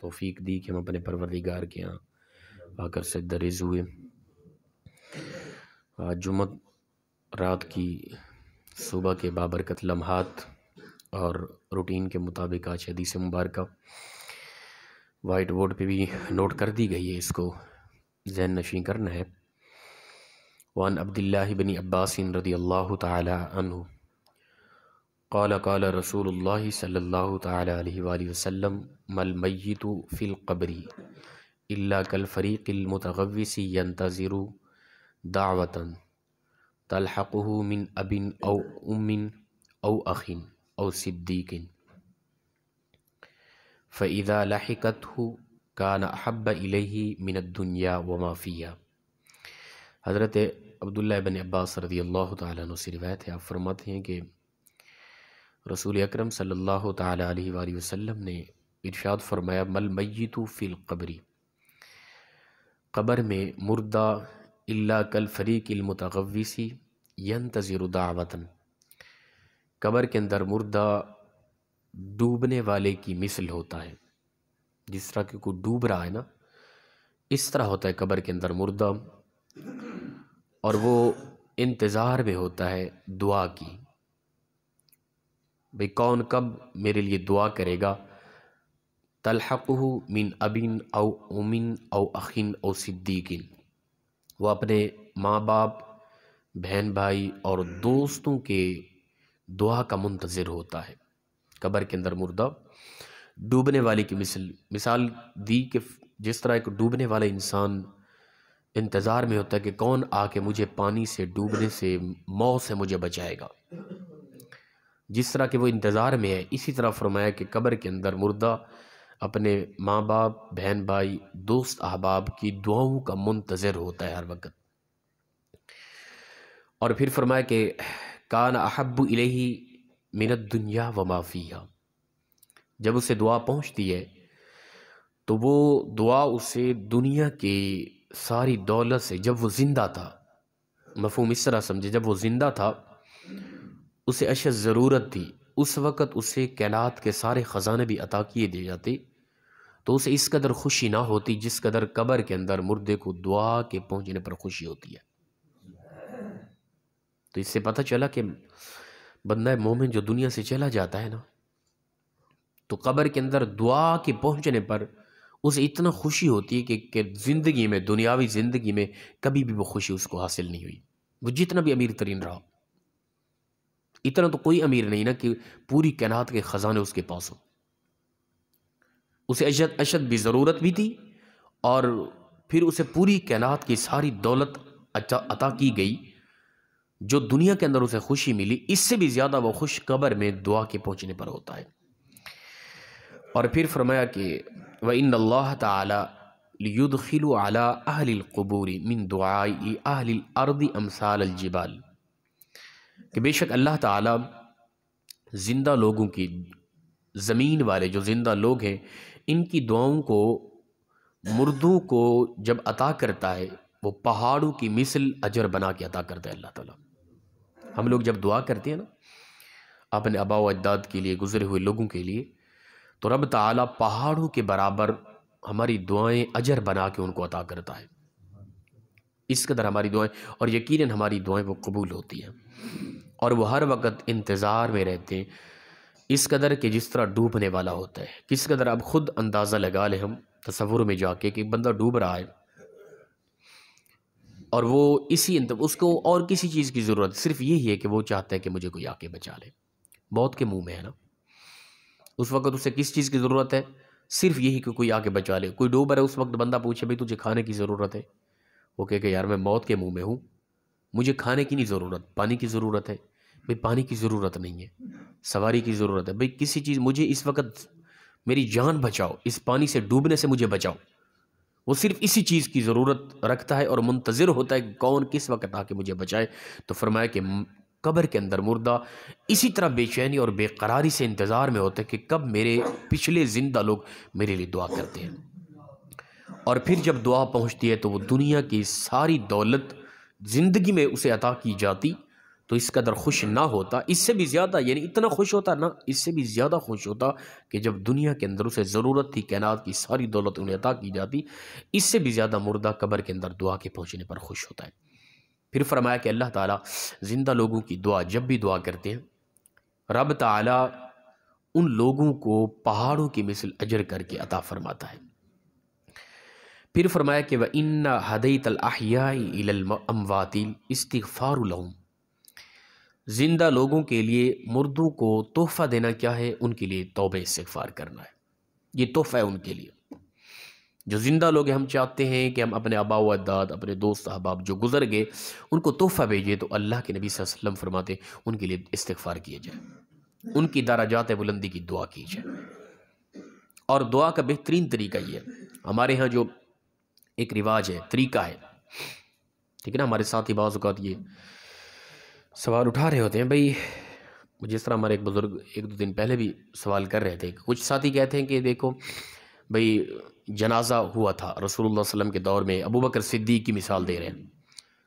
توفیق دی کہ ہم اپنے پروردگار کے یہاں آ کر سجدہ ریز ہوئے۔ آج جمعہ رات کی صبح کے بابرکت لمحات اور روٹین کے مطابق آج حدیث مبارکہ وائٹ بورڈ پہ بھی نوٹ کر دی گئی ہے، اس کو ذہن نشین کرنا ہے۔ وعن عبداللہ بن عباس رضی اللہ تعالی عنہ قال قال رسول اللہ صلی اللہ تعالی علیہ وآلہ وسلم مل میت فی القبر الا کالفریق المتغوث ینتظر دعوة تلحقه من اب او ام او اخ او صدیق فاذا لحقته كان احب الیہ من الدنیا وما فیہا۔ حضرت عبداللہ بن عباس رضی اللہ تعالیٰ عنہ سے روایت ہے، آپ فرماتے ہیں کہ رسول اکرم صلی اللہ تعالیٰ علیہ وآلہ وسلم نے ارشاد فرمایا مل میت فی القبر، قبر میں مردہ الا کالفریق المتغوث ینتظر دعوة، قبر کے اندر مردہ ڈوبنے والے کی مثل ہوتا ہے، جس طرح کہ کوئی ڈوب رہا ہے نا، اس طرح ہوتا ہے قبر کے اندر مردہ، اور وہ انتظار میں ہوتا ہے دعا کی، بھئی کون کب میرے لیے دعا کرے گا۔ تلحقہ من اب او ام او اخ او صدیق، وہ اپنے ماں باپ، بہن بھائی اور دوستوں کے دعا کا منتظر ہوتا ہے۔ قبر کے اندر مردہ ڈوبنے والے کی مثال دی کہ جس طرح ایک ڈوبنے والا انسان انتظار میں ہوتا ہے کہ کون آ کے مجھے پانی سے ڈوبنے سے، موت سے مجھے بچائے گا، جس طرح کہ وہ انتظار میں ہے، اسی طرح فرمایا کہ قبر کے اندر مردہ اپنے ماں باپ، بہن بھائی، دوست احباب کی دعاؤں کا منتظر ہوتا ہے ہر وقت۔ اور پھر فرمایا کہ کان احب الیہ من الدنیا وما فیہا، جب اسے دعا پہنچتی ہے تو وہ دعا اسے دنیا کی ساری دولت سے، جب وہ زندہ تھا، مفہوم اس طرح سمجھے، جب وہ زندہ تھا اسے اشد ضرورت تھی، اس وقت اسے کائنات کے سارے خزانے بھی عطا کیے دے جاتے، تو اسے اس قدر خوشی نہ ہوتی جس قدر قبر کے اندر مردے کو دعا کے پہنچنے پر خوشی ہوتی ہے۔ تو اس سے پتہ چلا کہ بندہ مومن جو دنیا سے چلا جاتا ہے نا، تو قبر کے اندر دعا کے پہنچنے پر اسے اتنا خوشی ہوتی ہے کہ زندگی میں، دنیاوی زندگی میں کبھی بھی وہ خوشی اس کو حاصل نہیں ہوئی، وہ جتنا بھی امیر ترین رہا۔ اتنا تو کوئی امیر نہیں نا کہ پوری کائنات کے خزانے اس کے پاس ہو، اسے اشد بھی ضرورت بھی تھی، اور پھر اسے پوری کائنات کی ساری دولت عطا کی گئی، جو دنیا کے اندر اسے خوشی ملی، اس سے بھی زیادہ وہ خوش قبر میں دعا کے پہنچنے پر ہوتا ہے۔ اور پھر فرمایا کہ وَإِنَّ اللَّهَ تَعَالَى لِيُدْخِلُ عَلَىٰ أَهْلِ الْقُبُورِ مِنْ دُعَاءِ أَهْلِ الْأَرْضِ أَمْثَالَ الْجِبَالِ، کہ بے شک اللہ تعالیٰ زندہ لوگوں کی، زمین والے جو زندہ لوگ ہیں، ان کی دعاؤں کو مردوں کو جب عطا کرتا ہے، وہ پہاڑوں کی مثل اجر بنا کے عطا کرتا ہے اللہ تعالیٰ۔ ہم لوگ جب دعا کرتے ہیں نا اپنے آباء و اجداد کے لیے، گزرے ہوئے لوگوں کے لیے، تو رب تعالیٰ پہاڑوں کے برابر ہماری دعائیں اجر بنا کے ان کو عطا کرتا ہے، اس قدر ہماری دعائیں، اور یقیناً ہماری دعائیں وہ قبول ہوتی ہیں، اور وہ ہر وقت انتظار میں رہتے ہیں، اس قدر کہ جس طرح ڈوبنے والا ہوتا ہے، کس قدر اب خود اندازہ لگا لیں ہم تصور میں جا کے کہ بندہ ڈوب رہا ہے، اور وہ اس کو اور کسی چیز کی ضرورت صرف یہی ہے کہ وہ چاہتا ہے کہ مجھے کوئی آ کے بچا لے، موت کے منہ میں ہے نا، اس وقت اسے کس چیز کی ضرورت ہے؟ صرف یہی کہ کوئی آ کے بچا لے۔ کوئی ڈوب رہا ہے، اس وقت بندہ پوچھے بھئی تجھے کھانے کی ضرورت ہے، وہ کہے کہ یار میں موت کے منہ میں ہوں، مجھے کھانے کی نہیں ضرورت، پانی کی ضرورت ہے۔ بھئی پانی کی ضرورت نہیں ہے، سواری کی ضرورت ہے، بھئی کسی چیز، مجھے اس وقت میری جان بچاؤ، اس پانی سے ڈوبنے سے مجھے بچاؤ۔ وہ صرف اسی چیز کی ضرورت رکھتا ہے اور منتظر ہوتا ہے کہ کون کس وقت آ کے مجھے بچائے۔ تو فرمایا کہ قبر کے اندر مردہ اسی طرح بے چینی اور بے قراری سے انتظار میں ہوتا ہے کہ کب میرے پچھلے زندہ لوگ میرے لیے دعا کرتے ہیں، اور پھر جب دعا پہنچتی ہے تو وہ دنیا کی ساری دولت زندگی میں اسے عطا کی جاتی، تو اس قدر خوش نہ ہوتا، اس سے بھی زیادہ، یعنی اتنا خوش ہوتا نہ، اس سے بھی زیادہ خوش ہوتا کہ جب دنیا کے اندر اسے ضرورت تھی، کائنات کی ساری دولت انہیں عطا کی جاتی، اس سے بھی زیادہ مردہ قبر کے اندر دعا کے پہنچنے پر خوش ہوتا ہے۔ پھر فرمایا کہ اللہ تعالیٰ زندہ لوگوں کی دعا جب بھی دعا کرتے ہیں، رب تعالیٰ ان لوگوں کو پہاڑوں کی مثل اجر کر کے عطا فرماتا ہے۔ پھر فرمایا کہ وَإِنَّ هَدَيْتَ الْأَحْيَاءِ إِلَى الْأَمْوَاتِ اسْتِغْفَارُ لَهُمْ، زندہ لوگوں کے لیے مردوں کو تحفہ دینا کیا ہے؟ ان کے لیے توبہ استغفار کرنا ہے، یہ تحفہ ہے ان کے لیے۔ جو زندہ لوگ ہیں، ہم چاہتے ہیں کہ ہم اپنے آباء و اجداد، اپنے دوست احباب جو گزر گئے، ان کو تحفہ بھیجیں، تو اللہ کے نبی صلی اللہ علیہ وسلم فرماتے ہیں ان کے لیے استغفار کیے جائے، ان کی درجات بلندی کی دعا کی جائے۔ اور دعا کا بہترین طریقہ یہ ہے، ہمارے ہاں جو ایک رواج ہے، طریقہ ہے، ٹھیک ہے نا، ہمارے ساتھی بعض اوقات یہ سوال اٹھا رہے ہوتے ہیں، بھائی جس طرح ہمارے ایک بزرگ ایک دو دن پہلے بھی سوال کر رہے تھے، کچھ ساتھی کہتے ہیں کہ دیکھو بھائی جنازہ ہوا تھا رسول اللہ صلی اللہ علیہ وسلم کے دور میں، ابو بکر صدیق کی مثال دے رہے ہیں،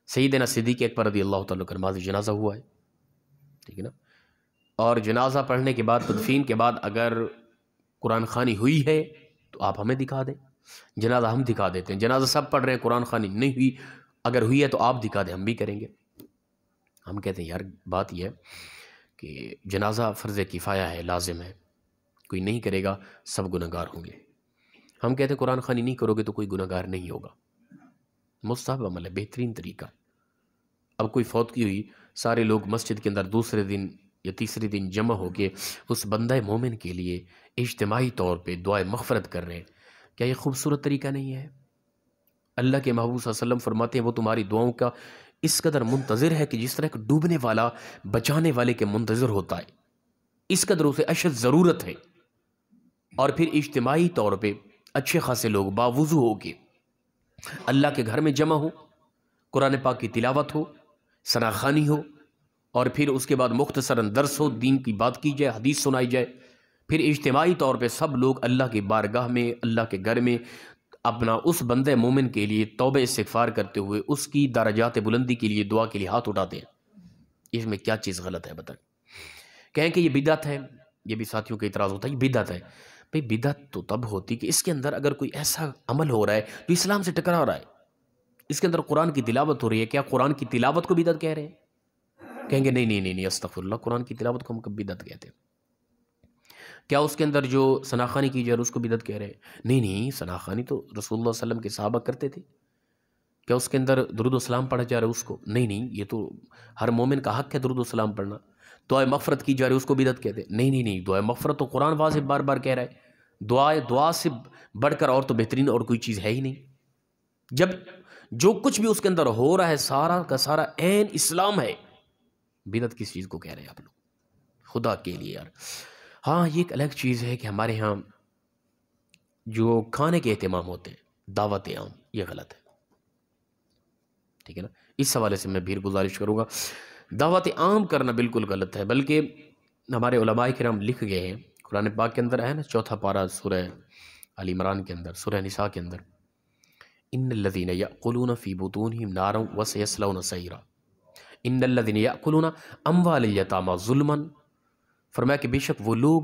سیدنا صدیق اکبر رضی اللہ تعالیٰ عنہ کا نماز جنازہ ہوا ہے، ٹھیک ہے نا، اور جنازہ پڑھنے کے بعد، تدفین کے بعد اگر قرآن خوانی ہوئی ہے تو آپ ہمیں دکھا دیں، جنازہ ہم دکھا دیتے ہیں، جنازہ سب پڑھ رہے ہیں، قرآن خوانی نہیں ہوئی، اگر ہوئی ہے تو آپ دکھا دیں، ہم بھی کریں گے۔ ہم کہتے ہیں یار بات یہ ہے کہ جنازہ فرض کفایہ ہے، لازم ہے، کوئی نہیں کرے گا سب گنہگار ہوں گے۔ ہم کہتے ہیں قرآن خوانی نہیں کرو گے تو کوئی گنہگار نہیں ہوگا، مستحب عمل ہے، بہترین طریقہ۔ اب کوئی فوت کی ہوئی، سارے لوگ مسجد کے اندر دوسرے دن یا تیسرے دن جمع ہو کے اس بندہ مومن کے لیے اجتماعی طور پہ دعائے مغفرت کر رہے ہیں، کیا یہ خوبصورت طریقہ نہیں ہے؟ اللہ کے محبوب صلی اللہ علیہ وسلم فرماتے ہیں وہ تمہاری دعاؤں کا اس قدر منتظر ہے کہ جس طرح ایک ڈوبنے والا بچانے والے کے منتظر ہوتا ہے، اس قدر اسے اشد ضرورت ہے۔ اور پھر اجتماعی طور پہ اچھے خاصے لوگ باوضو ہو کے اللہ کے گھر میں جمع ہو، قرآن پاک کی تلاوت ہو، ثنا خوانی ہو، اور پھر اس کے بعد مختصراً درس ہو، دین کی بات کی جائے، حدیث سنائی جائے، پھر اجتماعی طور پہ سب لوگ اللہ کی بارگاہ میں، اللہ کے گھر میں اپنا اس بندہ مومن کے لیے توبہ استغفار کرتے ہوئے اس کی درجات بلندی کے لیے دعا کے لیے ہاتھ اٹھاتے ہیں۔ اس میں کیا چیز غلط ہے بتائیں؟ کہیں کہ یہ بدعت ہے، یہ بھی ساتھیوں کا اعتراض ہوتا ہے یہ بدعت ہے۔ بھئی بدعت تو تب ہوتی کہ اس کے اندر اگر کوئی ایسا عمل ہو رہا ہے جو اسلام سے ٹکرا رہا ہے، اس کے اندر قرآن کی تلاوت ہو رہی ہے، کیا قرآن کی تلاوت کو بدعت کہہ رہے ہیں؟ کہیں گے نہیں نہیں نہیں استغفر اللہ، قرآن کی تلاوت کو ہم کب بدعت کہتے ہیں؟ کیا اس کے اندر جو ثنا خوانی کی جائے اس کو بدعت کہہ رہے ہیں؟ نہیں نہیں، ثنا خوانی تو رسول اللہ صلی اللہ علیہ وسلم کے صحابہ کرتے تھے، کیا اس کے اندر درود و سلام پڑھا جا رہا ہے اس کو؟ نہیں نہیں، یہ تو ہر مومن کا حق ہے درود و سلام پڑھنا۔ دعائے مغفرت کی جا رہی ہے اس کو بدعت کہتے ہیں؟ نہیں نہیں نہیں، دعائے مغفرت تو قرآن واضح بار بار کہہ رہا ہے، دعا سے بڑھ کر اور تو بہترین اور کوئی چیز ہے ہی نہیں۔ جب جو کچھ بھی اس کے اندر ہو رہا ہے سارا کا سارا عین اسلام ہے، بدعت کس چیز کو کہہ رہے ہیں آپ لوگ؟ خدا کے لیے یار۔ ہاں یہ ایک الگ چیز ہے کہ ہمارے ہاں جو کھانے کے اہتمام ہوتے ہیں، دعوت عام، یہ غلط ہے، ٹھیک ہے نا، اس حوالے سے میں بھی گزارش کروں گا، دعوت عام کرنا بالکل غلط ہے۔ بلکہ ہمارے علماء کرام لکھ گئے ہیں، قرآن پاک کے اندر ہے نا، چوتھا پارہ سورہ آل عمران کے اندر، سورہ نساء کے اندر، ان الذین یأکلون فی بطونہم نارا وسیصلون سعیرا، ان الذین یأکلون اموال الیتامی ظلما، فرمایا کہ بے شک وہ لوگ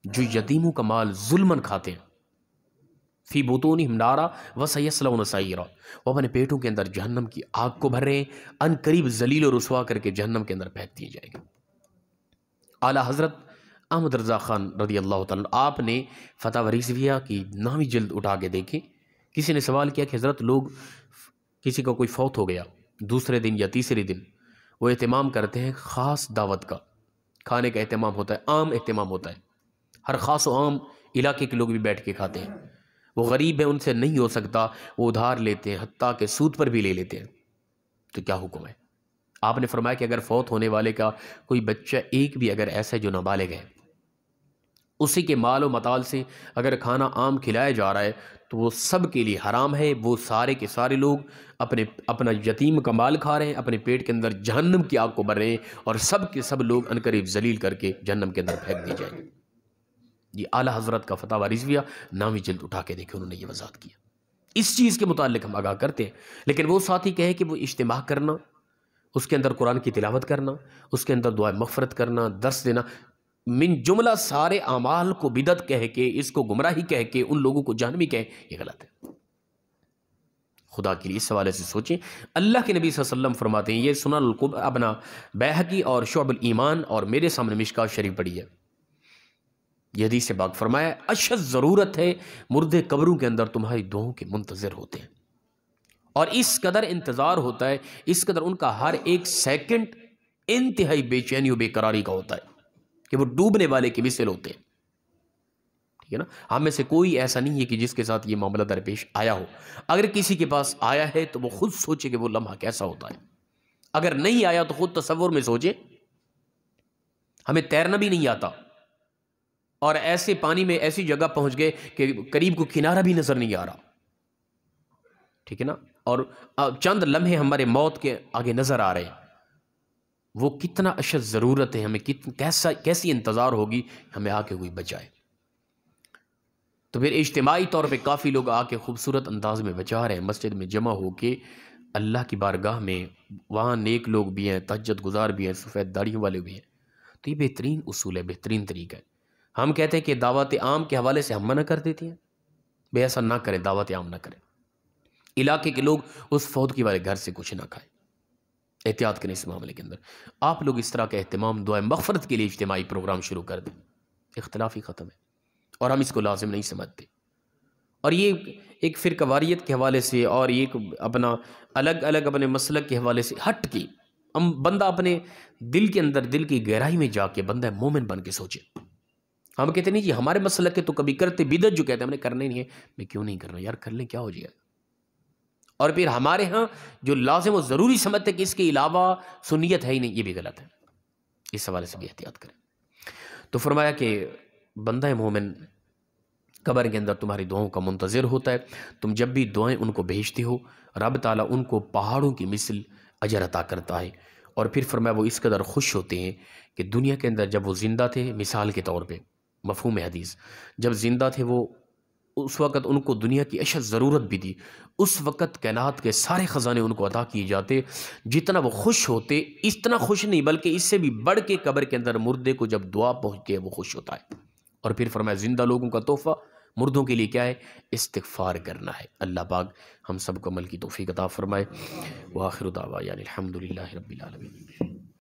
جو یتیموں کا مال ظلمن کھاتے ہیں، فی بطونہم نارا وسیصلون سعیرا، وہ اپنے پیٹوں کے اندر جہنم کی آگ کو بھر رہے ہیں، ان قریب ذلیل و رسوا کر کے جہنم کے اندر پھینک دیے جائیں گے۔ اعلیٰ حضرت احمد رضا خان رضی اللہ تعالیٰ عنہ، آپ نے فتح رضویہ کی 9ویں جلد اٹھا کے دیکھیں، کسی نے سوال کیا کہ حضرت لوگ کسی کا کوئی فوت ہو گیا دوسرے دن یا تیسرے دن وہ اہتمام کرتے ہیں خاص دعوت کا، کھانے کا اہتمام ہوتا ہے، عام اہتمام ہوتا ہے، ہر خاص و عام علاقے کے لوگ بھی بیٹھ کے کھاتے ہیں، وہ غریب ہیں ان سے نہیں ہو سکتا، وہ ادھار لیتے ہیں، حتیٰ کہ سود پر بھی لے لیتے ہیں، تو کیا حکم ہے؟ آپ نے فرمایا کہ اگر فوت ہونے والے کا کوئی بچہ ایک بھی اگر ایسا ہے جو نابالغ ہے، اسی کے مال و متال سے اگر کھانا عام کھلایا جا رہا ہے تو وہ سب کے لیے حرام ہے، وہ سارے کے سارے لوگ اپنا یتیم کا مال کھا رہے ہیں، اپنے پیٹ کے اندر جہنم کی آگ کو بھر رہے ہیں، اور سب کے سب لوگ عنقریب ذلیل کر کے جہنم کے اندر پھینک دی جائیں گے۔ یہ اعلیٰ حضرت کا فتح رضویہ 9ویں جلد اٹھا کے دیکھے، انہوں نے یہ وضاحت کیا۔ اس چیز کے متعلق ہم آگاہ کرتے ہیں، لیکن وہ ساتھی کہے کہ وہ اجتماع کرنا، اس کے اندر قرآن کی تلاوت کرنا، اس کے اندر دعائے مغفرت کرنا، درس دینا، من جملہ سارے اعمال کو بدعت کہہ کے، اس کو گمراہی کہہ کے، ان لوگوں کو جہنمی کہے، یہ غلط ہے۔ خدا کے لیے اس حوالے سے سوچیں۔ اللہ کے نبی صلی اللہ علیہ وسلم فرماتے ہیں، یہ سنن اپنا بیہقی اور شعب الایمان اور میرے سامنے مشکوٰۃ شریف پڑھی ہے، یہ حدیث سے پاک فرمایا، اشد ضرورت ہے مردے قبروں کے اندر تمہاری دعاؤں کے منتظر ہوتے ہیں، اور اس قدر انتظار ہوتا ہے، اس قدر ان کا ہر ایک سیکنڈ انتہائی بے چینی و بے قراری کا ہوتا ہے کہ وہ ڈوبنے والے کی مثل ہوتے ہیں، ٹھیک ہے نا۔ ہم میں سے کوئی ایسا نہیں ہے کہ جس کے ساتھ یہ معاملہ درپیش آیا ہو۔ اگر کسی کے پاس آیا ہے تو وہ خود سوچے کہ وہ لمحہ کیسا ہوتا ہے، اگر نہیں آیا تو خود تصور میں سوچے۔ ہمیں تیرنا بھی نہیں آتا اور ایسے پانی میں ایسی جگہ پہنچ گئے کہ قریب کو کنارہ بھی نظر نہیں آ رہا، ٹھیک ہے نا، اور چند لمحے ہمارے موت کے آگے نظر آ رہے ہیں، وہ کتنا اشد ضرورت ہے ہمیں، کیسی انتظار ہوگی ہمیں آ کے کوئی بچائے۔ تو پھر اجتماعی طور پہ کافی لوگ آ کے خوبصورت انداز میں بچا رہے ہیں، مسجد میں جمع ہو کے اللہ کی بارگاہ میں، وہاں نیک لوگ بھی ہیں، تہجد گزار بھی ہیں، سفید داڑھیوں والے بھی ہیں۔ تو یہ بہترین اصول ہے، بہترین طریقہ ہے۔ ہم کہتے ہیں کہ دعوت عام کے حوالے سے ہم منع کر دیتے ہیں، بے ایسا نہ کریں، دعوت عام نہ کریں، علاقے کے لوگ اس فوت کی والے گھر سے کچھ نہ کھائیں، احتیاط کریں اس معاملے کے اندر۔ آپ لوگ اس طرح کا اہتمام دعائے مغفرت کے لیے اجتماعی پروگرام شروع کر دیں، اختلاف ہی ختم ہے، اور ہم اس کو لازم نہیں سمجھتے۔ اور یہ ایک فرقہ واریت کے حوالے سے اور ایک اپنا الگ الگ اپنے مسلک کے حوالے سے ہٹ کے ہم بندہ اپنے دل کے اندر، دل کی گہرائی میں جا کے بندہ مومن بن کے سوچے۔ ہم کہتے نہیں جی ہمارے مسلک کے تو کبھی کرتے، بدعت جو کہتے ہیں ہم نے کرنے نہیں ہے، میں کیوں نہیں کرنا یار، کر لیں کیا ہو جائے گا۔ اور پھر ہمارے ہاں جو لازم و ضروری سمجھتے کہ اس کے علاوہ سنیت ہے ہی نہیں، یہ بھی غلط ہے، اس حوالے سے بھی احتیاط کریں۔ تو فرمایا کہ بندہ مومن قبر کے اندر تمہاری دعاؤں کا منتظر ہوتا ہے، تم جب بھی دعائیں ان کو بھیجتے ہو، رب تعالیٰ ان کو پہاڑوں کی مثل اجر عطا کرتا ہے۔ اور پھر فرمایا وہ اس قدر خوش ہوتے ہیں کہ دنیا کے اندر جب وہ زندہ تھے، مثال کے طور پہ مفہوم حدیث، جب زندہ تھے وہ، اس وقت ان کو دنیا کی اشد ضرورت بھی تھی، اس وقت کائنات کے سارے خزانے ان کو عطا کیے جاتے، جتنا وہ خوش ہوتے، اتنا خوش نہیں بلکہ اس سے بھی بڑھ کے قبر کے اندر مردے کو جب دعا پہنچتی ہے وہ خوش ہوتا ہے۔ اور پھر فرمایا زندہ لوگوں کا تحفہ مردوں کے لیے کیا ہے؟ استغفار کرنا ہے۔ اللہ پاک ہم سب کو عمل کی توفیق عطا فرمائے۔ وآخر دعوانا الحمدللہ رب العالمین۔